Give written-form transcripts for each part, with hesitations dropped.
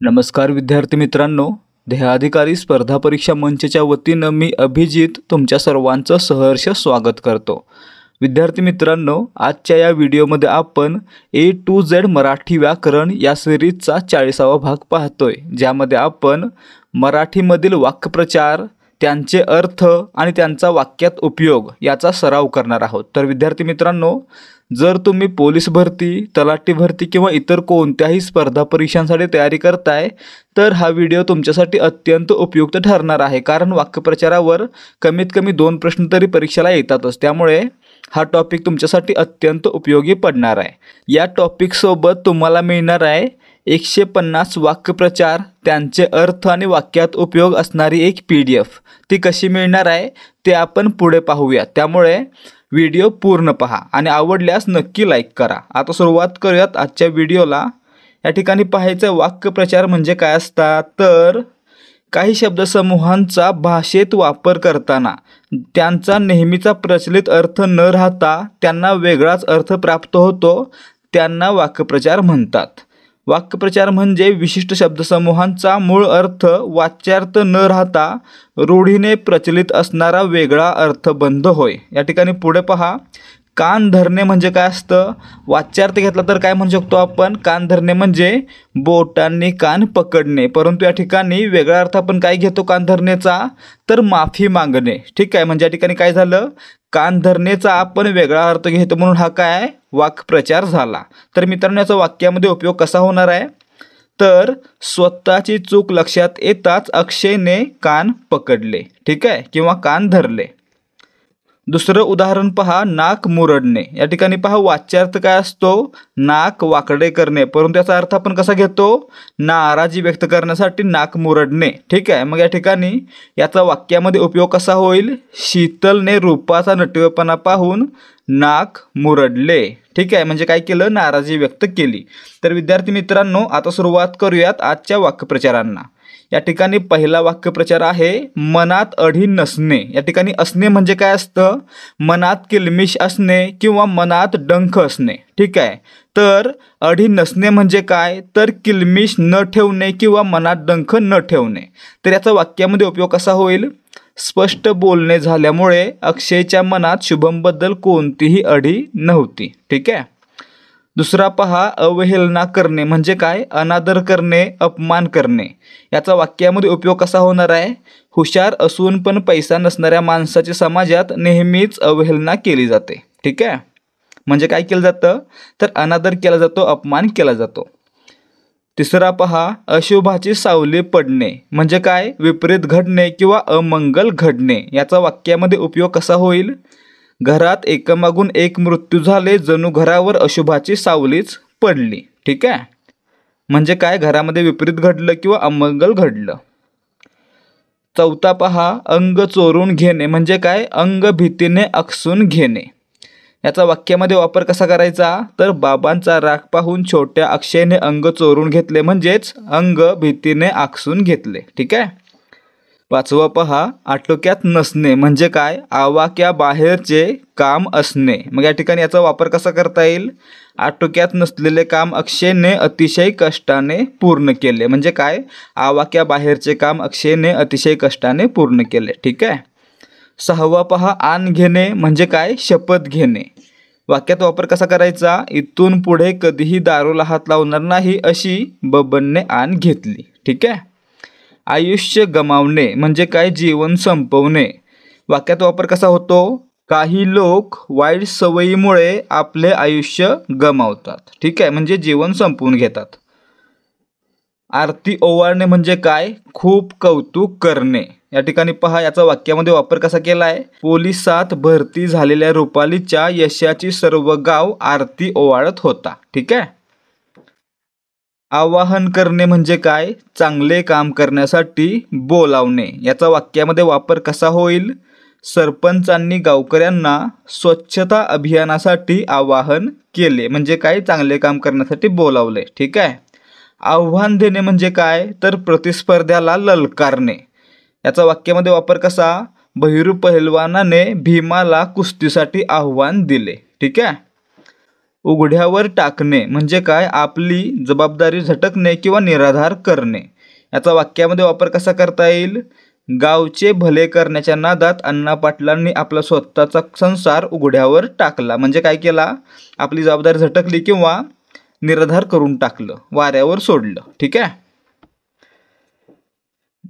नमस्कार विद्यार्थी मित्रांनो, ध्येयाधिकारी स्पर्धा परीक्षा मंचच्या वतीनं मी अभिजित तुमच्या सर्वांचं सहर्ष स्वागत करतो। विद्यार्थी मित्रांनो, आजच्या या व्हिडिओमध्ये आपण A to Z मराठी व्याकरण या सिरीजचा 40वा भाग पाहतोय, ज्यामध्ये आपण मराठीमधील वाक्प्रचार, त्यांचे अर्थ आणि त्यांचा वाक्यात उपयोग याचा सराव करणार आहोत। तर विद्यार्थी मित्रांनो, जर तुम्ही पोलीस भरती, तलाठी भरती किंवा इतर कोणत्याही स्पर्धा परीक्षांसाठी तयारी करताय तर हा व्हिडिओ तुमच्यासाठी अत्यंत उपयुक्त ठरणार आहे, कारण वाक्प्रचारावर कमीत कमी 2 प्रश्न तरी परीक्षेला येतातच। त्यामुळे हा टॉपिक तुमच्यासाठी अत्यंत उपयोगी पडणार आहे। या टॉपिक सोबत तुम्हाला मिळणार आहे 150 वाक्प्रचार, त्यांचे अर्थ आणि वाक्यात उपयोग असणारी एक PDF। ती कशी मिळणार आहे ते आपण पुढे पाहूया, त्यामुळे व्हिडिओ पूर्ण पहा आणि आवडल्यास नक्की लाईक करा। आता सुरुवात करूयात आजच्या व्हिडिओला। या ठिकाणी पाहायचं वाक्प्रचार म्हणजे काय असतात, तर काही शब्दसमूहांचा भाषेत वापर करताना त्यांचा नेहमीचा प्रचलित अर्थ न राहता त्यांना वेगळाच अर्थ प्राप्त होतो, त्यांना वाक्प्रचार म्हणतात। वाक्प्रचार म्हणजे विशिष्ट शब्दसमूहांचा मूळ अर्थ वाच्यार्थ न राहता रूढीने प्रचलित असणारा वेगळा अर्थबंध होय। या ठिकाणी पुढे पहा, कान धरणे म्हणजे काय असतं, वाच्यार्थ घेतला तर काय म्हणू शकतो आपण, कान धरणे म्हणजे बोटांनी कान पकडणे, परंतु या ठिकाणी वेगळा अर्थ आपण काय घेतो कान धरणेचा, तर माफी मागणे। ठीक आहे, म्हणजे या ठिकाणी काय झालं, कान धरणेचा आपण वेगळा अर्थ घेतो म्हणून हा काय वाक्प्रचार झाला। तर मित्रांनो, याचा वाक्यामध्ये उपयोग कसा होणार आहे, तर स्वतःची चूक लक्षात येताच अक्षयने कान पकडले, ठीक आहे, किंवा कान धरले। दुसरं उदाहरण पहा, नाक मुरडणे। या ठिकाणी पहा वाच्यार्थ काय असतो, नाक वाकडे करणे, परंतु याचा अर्थ आपण कसा घेतो, नाराजी व्यक्त करण्यासाठी नाक मुरडणे। ठीक आहे, मग या ठिकाणी याचा वाक्यामध्ये उपयोग कसा होईल, शीतलने रूपाचा नटवेपणा पाहून नाक मुरडले। ठीक आहे, म्हणजे काय केलं, नाराजी व्यक्त केली। तर विद्यार्थी मित्रांनो, आता सुरुवात करूयात आजच्या वाक्प्रचारांना। या ठिकाणी पहिला वाक्प्रचार आहे मनात अढी नसणे। या ठिकाणी असणे म्हणजे काय असतं, मनात किलमिश असणे किंवा मनात डंख असणे। ठीक आहे, तर अढी नसणे म्हणजे काय, तर किलमिश न ठेवणे किंवा मनात डंख न ठेवणे। तर याचा वाक्यामध्ये उपयोग कसा होईल, स्पष्ट बोलणे झाल्यामुळे अक्षयच्या मनात शुभमबद्दल कोणतीही अढी नव्हती। ठीक आहे, दुसरा पहा, अवहेलना करणे म्हणजे काय, अनादर करणे, अपमान करणे। याचा वाक्यामध्ये उपयोग कसा होणार आहे, हुशार असून पण पैसा नसणाऱ्या माणसाची समाजात नेहमीच अवहेलना केली जाते। ठीक आहे, म्हणजे काय केलं जातं, तर अनादर केला जातो, अपमान केला जातो। तिसरा पहा, अशुभाची सावली पडणे म्हणजे काय, विपरीत घडणे किंवा अमंगल घडणे। याचा वाक्यामध्ये उपयोग कसा होईल, घरात एकामागून एक मृत्यू झाले, जणू घरावर अशुभाची सावलीच पडली। ठीक आहे, म्हणजे काय, घरामध्ये विपरीत घडलं किंवा अमंगल घडलं। चौथा पहा, अंग चोरून घेणे म्हणजे काय, अंग भीतीने आकसून घेणे। याचा वाक्यामध्ये वापर कसा करायचा, तर बाबांचा राग पाहून छोट्या अक्षयने अंग चोरून घेतले म्हणजेच अंग भीतीने आकसून घेतले। ठीक आहे, पाचवा पहा, आटोक्यात नसणे म्हणजे काय, आवाक्याबाहेरचे काम असणे। मग या ठिकाणी याचा वापर कसा करता येईल, आटोक्यात नसलेले काम अक्षयने अतिशय कष्टाने पूर्ण केले, म्हणजे काय, आवाक्याबाहेरचे काम अक्षयने अतिशय कष्टाने पूर्ण केले। ठीक आहे, सहावा पहा, आण घेणे म्हणजे काय, शपथ घेणे। वाक्यात वापर कसा करायचा, इथून पुढे कधीही दारूला हात लावणार नाही अशी बबनने आण घेतली। ठीक आहे, आयुष्य गमावणे म्हणजे काय, जीवन संपवणे। वाक्यात वापर कसा होतो, काही लोक वाईट सवयीमुळे आपले आयुष्य गमावतात। ठीक आहे, म्हणजे जीवन संपवून घेतात। आरती ओवाळणे म्हणजे काय, खूप कौतुक करणे। या ठिकाणी पहा, याचा वाक्यामध्ये वापर कसा केला आहे, पोलिसात भरती झालेल्या रुपालीच्या यशाची सर्व गाव आरती ओवाळत होता। ठीक आहे, आवाहन करणे म्हणजे काय, चांगले काम करण्यासाठी बोलावणे। याचा वाक्यामध्ये वापर कसा होईल, सरपंचांनी गावकऱ्यांना स्वच्छता अभियानासाठी आवाहन केले म्हणजे काय, चांगले काम करण्यासाठी बोलावले। ठीक आहे, आव्हान देणे म्हणजे काय, तर प्रतिस्पर्ध्याला ललकारणे। याचा वाक्यामध्ये वापर कसा, बहिरू पहिलवानाने भीमाला कुस्तीसाठी आव्हान दिले। ठीक आहे, उघड्यावर टाकणे म्हणजे काय? आपली जबाबदारी झटकणे किंवा निराधार करणे. याचा वाक्यामध्ये वापर कसा करता येईल? गावचे भले करण्याच्या नादात अण्णा पाटलांनी आपला स्वतःचा संसार उघड्यावर टाकला. म्हणजे काय केला? आपली जबाबदारी झटकली किंवा निराधार करून टाकलं, वाऱ्यावर सोडलं. ठीक आहे.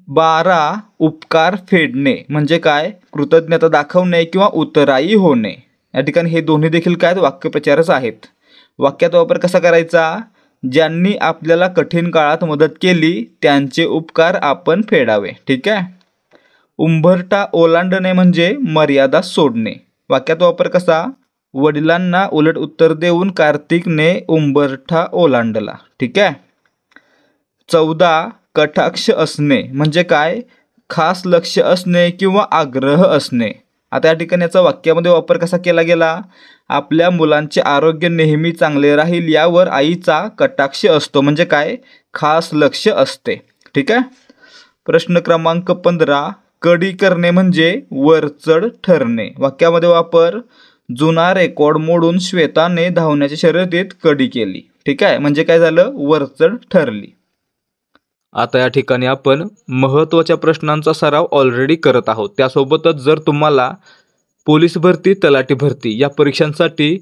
12 उपकार फेडणे म्हणजे काय? कृतज्ञता दाखवणे किंवा उतराई होणे. या ठिकाणी हे दोन्ही देखील काय? वाक्यप्रचारच आहेत. वाक्यात वापर कसा करायचा? ज्यांनी आपल्याला कठीण काळात मदत केली त्यांचे उपकार आपण फेडावे. ठीक आहे. उंबरठा ओलांडणे म्हणजे मर्यादा सोडणे. वाक्यात वापर कसा? वडिलांना उलट उत्तर देऊन कार्तिकने उंबरठा ओलांडला. ठीक आहे. 14 कटाक्ष असणे म्हणजे काय? खास लक्ष असणे किंवा आग्रह असणे. आता या ठिकाणी याचा वाक्यामध्ये वापर कसा केला गेला? आपल्या मुलांचे आरोग्य नेहमी चांगले राहील यावर आईचा कटाक्ष असतो म्हणजे काय? खास लक्ष असते. ठीक आहे. प्रश्न क्रमांक 15 कडी करणे म्हणजे वरचढ ठरणे. वाक्यामध्ये वापर जुना रेकॉर्ड मोडून श्वेताने धावण्याच्या शर्यतीत कडी केली. ठीक आहे. म्हणजे काय झालं? वरचढ ठरली. आता या ठिकाणी आपण महत्त्वाच्या प्रश्नांचा सराव ऑलरेडी करत आहोत. त्यासोबतच जर तुम्हाला पोलीस भरती, तलाठी भरती या परीक्षांसाठी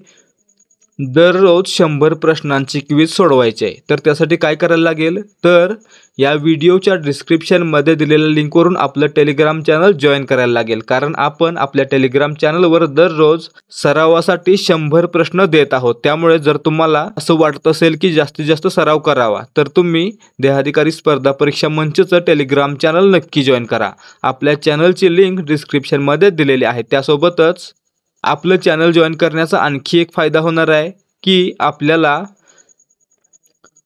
दररोज 100 प्रश्नांची क्विज सोडवायची आहे, तर त्यासाठी काय करायला लागेल? तर या व्हिडिओच्या डिस्क्रिप्शनमध्ये दिलेल्या लिंकवरून आपलं टेलिग्राम चॅनल जॉईन करायला लागेल. कारण आपण आपल्या टेलिग्राम चॅनलवर दररोज सरावासाठी 100 प्रश्न देत आहोत. त्यामुळे जर तुम्हाला असं वाटत असेल की जास्तीत जास्त सराव करावा, तर तुम्ही देहाधिकारी स्पर्धा परीक्षा मंचचं टेलिग्राम चॅनल नक्की जॉईन करा. आपल्या चॅनलची लिंक डिस्क्रिप्शनमध्ये दिलेली आहे. त्यासोबतच आपलं चॅनल जॉईन करण्याचा आणखी एक फायदा होणार आहे की आपल्याला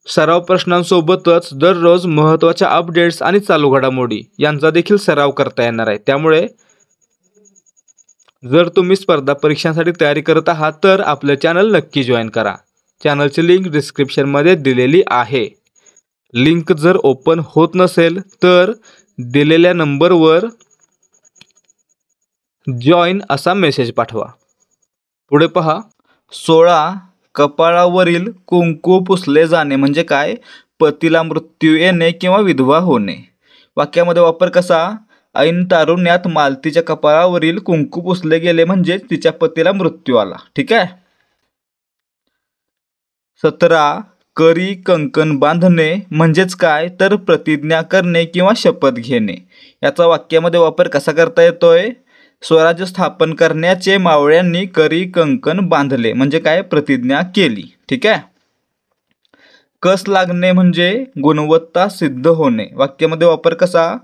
सराव प्रश्नांसोबतच दररोज महत्त्वाच्या अपडेट्स आणि चालू घडामोडी यांचा देखील सराव करता येणार आहे. त्यामुळे जर तुम्ही स्पर्धा परीक्षांसाठी तयारी करत आहात तर आपलं चॅनल नक्की जॉईन करा. चॅनलची लिंक डिस्क्रिप्शनमध्ये दिलेली आहे. लिंक जर ओपन होत नसेल तर दिलेल्या नंबरवर जॉईन असा मेसेज पाठवा. पुढे पहा. 16 कपाळावरील कुंकू पुसले जाणे म्हणजे काय? पतीला मृत्यू येणे किंवा विधवा होणे. वाक्यामध्ये वापर कसा? ऐन तारुण्यात मालतीच्या कपाळावरील कुंकू पुसले गेले म्हणजे तिच्या पतीला मृत्यू आला. ठीक आहे. 17 करी कंकण बांधणे म्हणजेच काय? तर प्रतिज्ञा करणे किंवा शपथ घेणे. याचा वाक्यामध्ये वापर कसा करता येतोय? स्वराज्य स्थापन करण्याचे मावळ्यांनी करी कंकण बांधले म्हणजे काय? प्रतिज्ञा केली. ठीक आहे. कस लागणे म्हणजे गुणवत्ता सिद्ध होणे. वाक्यामध्ये वापर कसा?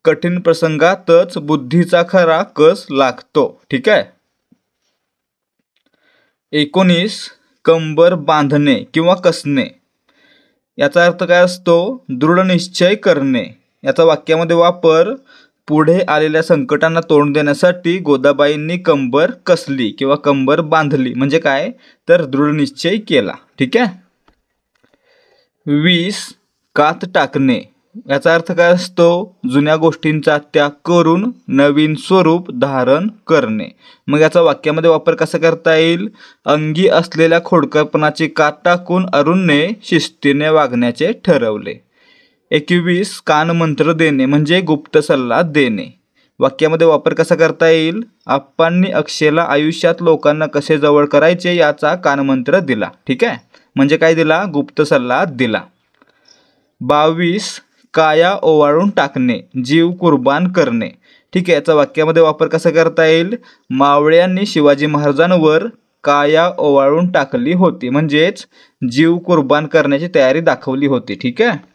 कठीण प्रसंगातच बुद्धीचा खरा कस लागतो. ठीक आहे. 19 कंबर बांधणे किंवा कसणे. याचा अर्थ काय असतो? दृढ निश्चय करणे. याचा वाक्यामध्ये वापर पुढे आलेल्या संकटांना तोंड देण्यासाठी गोदाबाईंनी कंबर कसली किंवा कंबर बांधली म्हणजे काय? तर दृढ निश्चय केला. ठीक आहे. 20 कात टाकणे. याचा अर्थ काय असतो? जुन्या गोष्टींचा त्याग करून नवीन स्वरूप धारण करणे. मग याचा वाक्यामध्ये वापर कसा करता येईल? अंगी असलेल्या खोडकरपणाची कात टाकून अरुणने शिस्तीने वागण्याचे ठरवले. 21 कानमंत्र देणे म्हणजे गुप्त सल्ला देणे. वाक्यामध्ये वापर कसा करता येईल? आप्पांनी अक्षयला आयुष्यात लोकांना कसे जवळ करायचे याचा कानमंत्र दिला. ठीक आहे. म्हणजे काय दिला? गुप्त सल्ला दिला. 22 काया ओवाळून टाकणे, जीव कुर्बान करणे. ठीक आहे. याचा वाक्यामध्ये वापर कसा करता येईल? मावळ्यांनी शिवाजी महाराजांवर काया ओवाळून टाकली होती म्हणजेच जीव कुर्बान करण्याची तयारी दाखवली होती. ठीक आहे.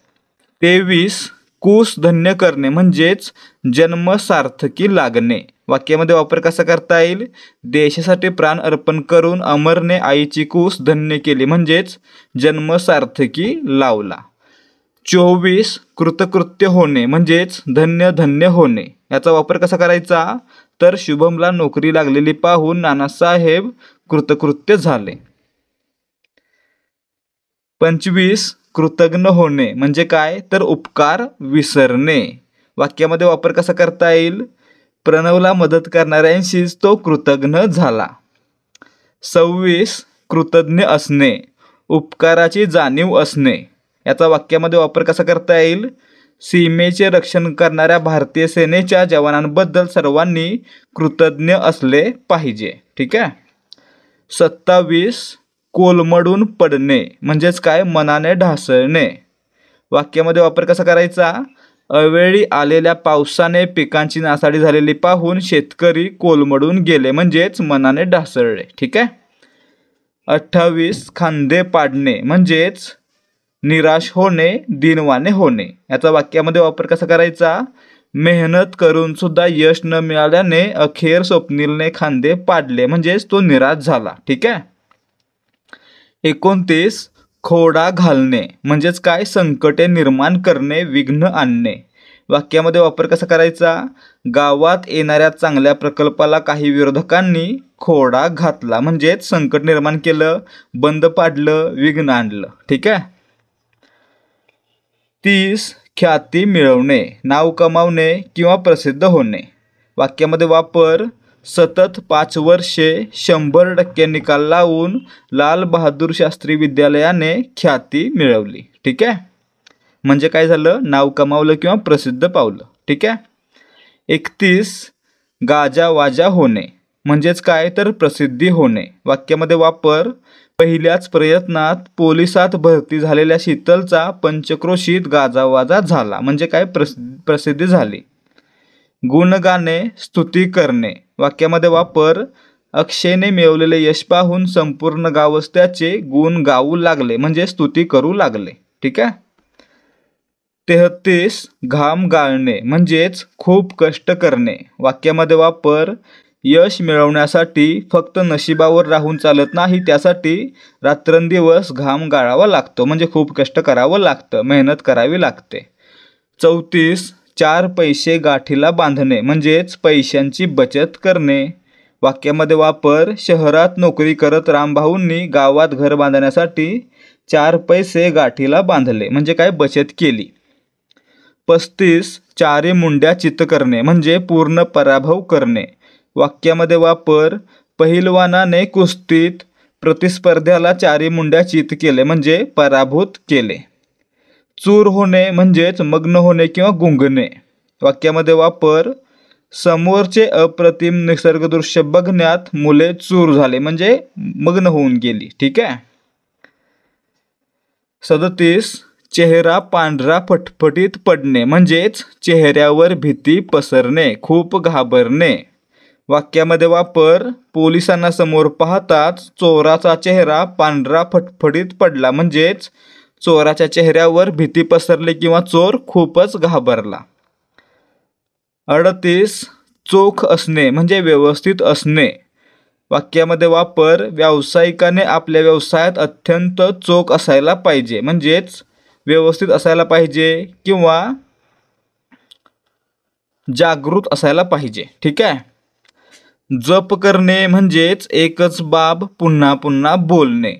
23 कूस धन्य करणे म्हणजेच जन्म सार्थकी लागणे. वाक्यामध्ये वापर कसा करता येईल? देशासाठी प्राण अर्पण करून अमरने आईची कूस धन्य केली म्हणजेच जन्म सार्थकी लावला. 24 कृतकृत्य होणे म्हणजेच धन्य धन्य होणे. याचा वापर कसा करायचा? तर शुभमला नोकरी लागलेली पाहून नानासाहेब कृतकृत्य झाले. 25 कृतज्ञ होणे म्हणजे काय? तर उपकार विसरणे. वाक्यामध्ये वापर कसा करता येईल? प्रणवला मदत करणाऱ्यांशीच तो कृतज्ञ झाला. 26 कृतज्ञ असणे, उपकाराची जाणीव असणे. याचा वाक्यामध्ये वापर कसा करता येईल? सीमेचे रक्षण करणाऱ्या भारतीय सेनेच्या जवानांबद्दल सर्वांनी कृतज्ञ असले पाहिजे. ठीक आहे. 27 कोलमडून पडणे म्हणजेच काय? मनाने ढासळणे. वाक्यामध्ये वापर कसा करायचा? अवेळी आलेल्या पावसाने पिकांची नासाडी झालेली पाहून शेतकरी कोलमडून गेले म्हणजेच मनाने ढासळले. ठीक आहे. 28 खांदे पाडणे म्हणजेच निराश होणे, दिनवाने होणे. याचा वाक्यामध्ये वापर कसा करायचा? मेहनत करून सुद्धा यश न मिळाल्याने अखेर स्वप्नीलने खांदे पाडले म्हणजेच तो निराश झाला. ठीक आहे. 29 खोडा घालणे म्हणजेच काय? संकटे निर्माण करणे, विघ्न आणणे. वाक्यामध्ये वापर कसा करायचा? गावात येणाऱ्या चांगल्या प्रकल्पाला काही विरोधकांनी खोडा घातला म्हणजेच संकट निर्माण केलं, बंद पाडलं, विघ्न आणलं. ठीक आहे. 30 ख्याती मिळवणे, नाव कमावणे किंवा प्रसिद्ध होणे. वाक्यामध्ये वापर सतत 5 वर्षे 100% निकाल लावून लाल बहादूर शास्त्री विद्यालयाने ख्याती मिळवली. ठीक आहे. म्हणजे काय झालं? नाव कमावलं किंवा प्रसिद्ध पावलं. ठीक आहे. 31 गाजावाजा होणे म्हणजेच काय? तर प्रसिद्धी होणे. वाक्यामध्ये वापर पहिल्याच प्रयत्नात पोलिसात भरती झालेल्या शीतलचा पंचक्रोशीत गाजावाजा झाला म्हणजे काय? प्रसिद्धी झाली. गुण गाणे, स्तुती करणे. वाक्यामध्ये वापर अक्षयने मिळवलेले यश पाहून संपूर्ण गावच त्याचे गुण गाऊ लागले म्हणजे स्तुती करू लागले. ठीक आहे. 33 घाम गाळणे म्हणजेच खूप कष्ट करणे. वाक्यामध्ये वापर यश मिळवण्यासाठी फक्त नशिबावर राहून चालत नाही, त्यासाठी रात्रंदिवस घाम गाळावा लागतो म्हणजे खूप कष्ट करावं लागतं, मेहनत करावी लागते. 34 4 पैसे गाठीला बांधणे म्हणजेच पैशांची बचत करणे. वाक्यामध्ये वापर शहरात नोकरी करत रामभाऊंनी गावात घर बांधण्यासाठी 4 पैसे गाठीला बांधले म्हणजे काय? बचत केली. 35 चारी मुंड्या चित्त करणे म्हणजे पूर्ण पराभव करणे. वाक्यामध्ये वापर पहिलवानाने कुस्तीत प्रतिस्पर्ध्याला 4 मुंड्या चित केले म्हणजे पराभूत केले. चूर होणे म्हणजेच मग्न होणे किंवा गुंगणे. वाक्यामध्ये वापर समोरचे अप्रतिम निसर्गदृश्य बघण्यात मुले चूर झाले म्हणजे मग्न होऊन गेली. ठीक आहे. 37 चेहरा पांढरा फटफटीत पडणे म्हणजेच चेहऱ्यावर भीती पसरणे, खूप घाबरणे. वाक्यामध्ये वापर पोलिसांना समोर पाहताच चोराचा चेहरा पांढरा फटफटीत पडला म्हणजेच चोराच्या चेहऱ्यावर भीती पसरली किंवा चोर खूपच घाबरला. 38 चोख असणे म्हणजे व्यवस्थित असणे. वाक्यामध्ये वापर व्यावसायिकाने आपल्या व्यवसायात अत्यंत चोख असायला पाहिजे म्हणजेच व्यवस्थित असायला पाहिजे किंवा जागृत असायला पाहिजे. ठीक आहे. जप करणे म्हणजेच एकच बाब पुन्हा पुन्हा बोलणे.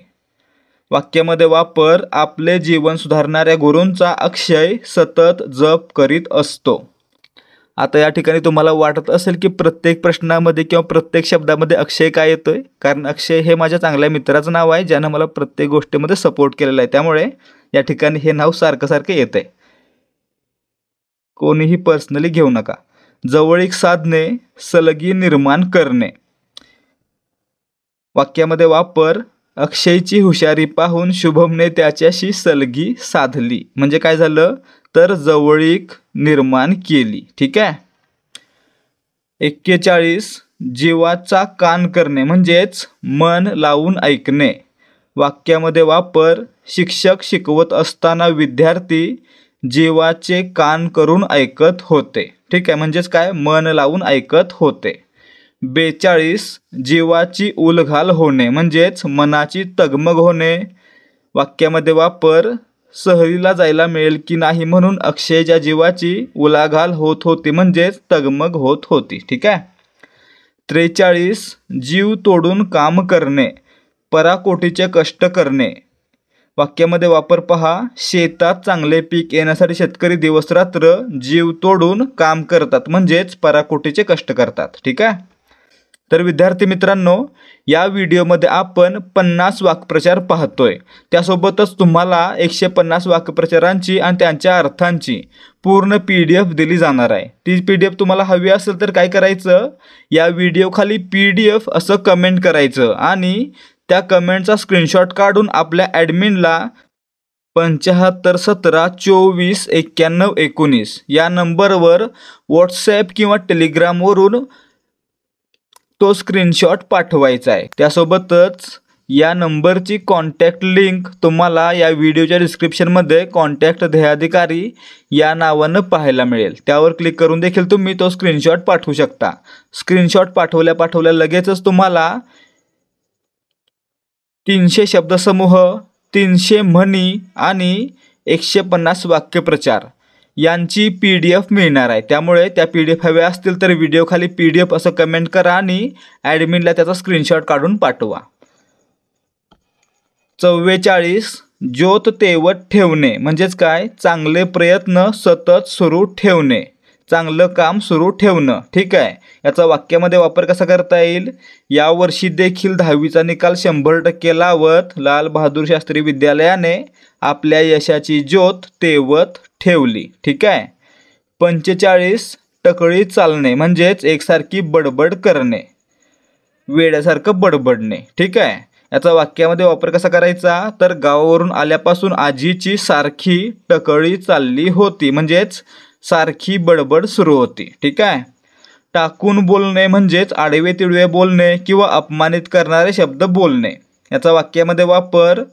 वाक्यामध्ये वापर आपले जीवन सुधारणाऱ्या गुरूंचा अक्षय सतत जप करीत असतो. आता या ठिकाणी तुम्हाला वाटत असेल की प्रत्येक प्रश्नामध्ये किंवा प्रत्येक शब्दामध्ये अक्षय काय येतोय? कारण अक्षय हे माझ्या चांगल्या मित्राचं नाव आहे ज्यानं मला प्रत्येक गोष्टीमध्ये सपोर्ट केलेला आहे, त्यामुळे या ठिकाणी हे नाव सारखं सारखं येतंय. कोणीही पर्सनली घेऊ नका. जवळीक साधणे, सलगी निर्माण करणे. वाक्यामध्ये वापर अक्षयची हुशारी पाहून शुभमने त्याच्याशी सलगी साधली म्हणजे काय झालं? तर जवळीक निर्माण केली. ठीक आहे. 41 जीवाचा कान करणे म्हणजेच मन लावून ऐकणे. वाक्यामध्ये वापर शिक्षक शिकवत असताना विद्यार्थी जीवाचे कान करून ऐकत होते. ठीक आहे. म्हणजेच काय? मन लावून ऐकत होते. 42 जीवाची उलघाल होणे म्हणजेच मनाची तगमग होणे. वाक्यामध्ये वापर सहलीला जायला मिळेल की नाही म्हणून अक्षयच्या जीवाची उलाघाल होत होती म्हणजेच तगमग होत होती. ठीक आहे. 43 जीव तोडून काम करणे, पराकोटीचे कष्ट करणे. वाक्यामध्ये वापर पहा शेतात चांगले पीक येण्यासाठी शेतकरी दिवसरात्र जीव तोडून काम करतात म्हणजेच पराकोटीचे कष्ट करतात. ठीक आहे. तर विद्यार्थी मित्रांनो, या व्हिडिओमध्ये आपण 50 वाक्प्रचार पाहतोय। त्यासोबतच तुम्हाला 150 वाक्प्रचारांची आणि त्यांच्या अर्थांची पूर्ण PDF दिली जाणार आहे। ती PDF तुम्हाला हवी असेल तर काय करायचं, या व्हिडिओ खाली PDF असं कमेंट करायचं आणि त्या कमेंटचा स्क्रीनशॉट काढून आपल्या ॲडमिनला 7517249119 या नंबरवर व्हॉट्सॲप किंवा टेलिग्रामवरून तो स्क्रीनशॉट पाठवायचा आहे। त्यासोबतच या नंबरची कॉन्टॅक्ट लिंक तुम्हाला या व्हिडिओच्या डिस्क्रिप्शनमध्ये कॉन्टॅक्ट ध्येयाधिकारी या नावानं पाहायला मिळेल। त्यावर क्लिक करून देखील तुम्ही तो स्क्रीनशॉट पाठवू शकता। स्क्रीनशॉट पाठवल्या लगेचच तुम्हाला 300 शब्दसमूह, 300 म्हणी आणि 150 वाक्यप्रचार यांची PDF मिळणार आहे। त्यामुळे त्या PDF हव्या असतील तर व्हिडिओ खाली PDF असं कमेंट करा आणि ॲडमिनला त्याचा स्क्रीनशॉट काढून पाठवा। 44 ज्योत तेवत ठेवणे म्हणजेच काय, चांगले प्रयत्न सतत सुरू ठेवणे, चांगलं काम सुरू ठेवणं। ठीक आहे, याचा वाक्यामध्ये वापर कसा करता येईल, यावर्षी देखील 10वीचा निकाल 100% लावत लाल बहादूर शास्त्री विद्यालयाने आपल्या यशाची ज्योत तेवत ठेवली। ठीक आहे। 45 टकळी चालणे म्हणजेच एकसारखी बडबड करणे, वेड्यासारखं बडबडणे। ठीक आहे, याचा वाक्यामध्ये वापर कसा करायचा, तर गावावरून आल्यापासून आजीची सारखी टकळी चालली होती म्हणजेच सारखी बडबड सुरू होती। ठीक आहे। टाकून बोलणे म्हणजेच आडवे तिडवे बोलणे किंवा अपमानित करणारे शब्द बोलणे। याचा वाक्यामध्ये वापर,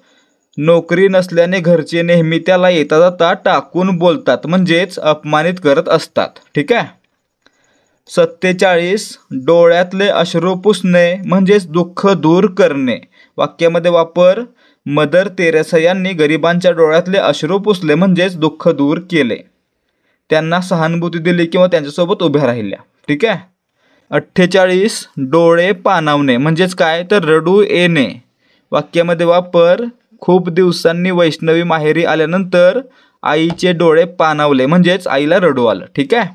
नोकरी नसल्याने घरचे नेहमी त्याला येता जाता टाकून बोलतात म्हणजेच अपमानित करत असतात। ठीक आहे। 47 डोळ्यातले अश्रू पुसणे म्हणजेच दुःख दूर करणे। वाक्यामध्ये वापर, मदर तेरेसा यांनी गरिबांच्या डोळ्यातले अश्रू पुसले म्हणजेच दुःख दूर केले, त्यांना सहानुभूती दिली किंवा त्यांच्यासोबत उभ्या राहिल्या। ठीक आहे। 48 डोळे पाणावणे म्हणजेच काय, तर रडू येणे। वाक्यामध्ये वापर, खूप दिवसांनी वैष्णवी माहेरी आल्यानंतर आईचे डोळे पाणावले म्हणजेच आईला रडू आलं। ठीक आहे।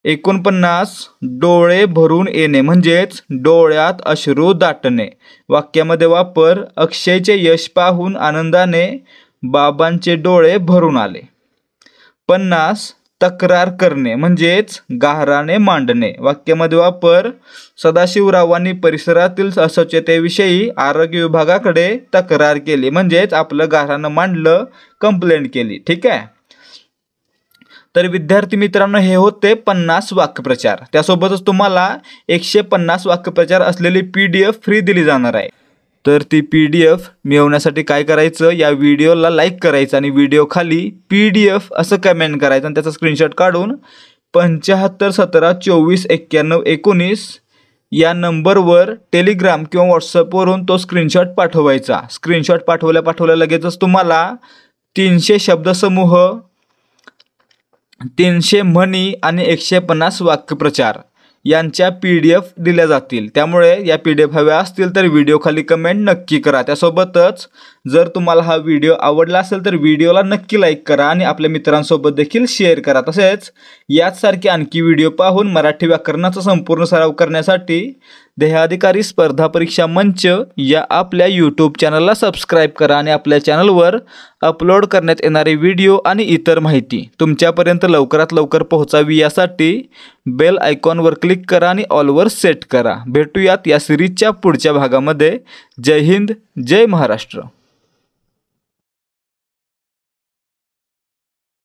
49 डोळे भरून येणे म्हणजेच डोळ्यात अश्रू दाटणे। वाक्यामध्ये वापर, अक्षयचे यश पाहून आनंदाने बाबांचे डोळे भरून आले। 50 तक्रार करणे म्हणजेच गाऱ्हाणे मांडणे। वाक्यामध्ये वापर, सदाशिवरावांनी परिसरातील अस्वच्छतेविषयी आरोग्य विभागाकडे तक्रार केली म्हणजेच आपलं गाऱ्हाणं मांडलं, कंप्लेंट केली। ठीक आहे। तर विद्यार्थी मित्रांनो, हे होते 50 वाक्यप्रचार। त्यासोबतच तुम्हाला 150 वाक्यप्रचार असलेली PDF फ्री दिली जाणार आहे। तर ती PDF मिळवण्यासाठी काय करायचं, या व्हिडिओला लाईक करायचं आणि व्हिडिओ खाली PDF असं कमेंट करायचं आणि त्याचा स्क्रीनशॉट काढून 7517249119 या नंबरवर टेलिग्राम किंवा व्हॉट्सअपवरून तो स्क्रीनशॉट पाठवायचा। स्क्रीनशॉट पाठवल्या लगेचच तुम्हाला 300 शब्दसमूह, 300 म्हणी आणि 150 वाक्यप्रचार यांच्या PDF दिल्या जातील। त्यामुळे या PDF हव्या असतील तर व्हिडिओ खाली कमेंट नक्की करा। त्यासोबतच जर तुम्हाला हा व्हिडिओ आवडला असेल तर व्हिडिओला नक्की लाईक करा आणि आपल्या मित्रांसोबत देखील शेअर करा। तसेच याचसारखे आणखी व्हिडिओ पाहून मराठी व्याकरणाचा संपूर्ण सराव करण्यासाठी ध्येयाधिकारी स्पर्धा परीक्षा मंच या आपल्या YouTube चॅनलला सबस्क्राईब करा आणि आपल्या चॅनलवर अपलोड करण्यात येणारे व्हिडिओ आणि इतर माहिती तुमच्यापर्यंत लवकरात लवकर पोहोचावी यासाठी बेल आयकॉनवर क्लिक करा आणि ऑलवर सेट करा। भेटूयात या सिरीजच्या पुढच्या भागामध्ये। जय हिंद, जय महाराष्ट्र।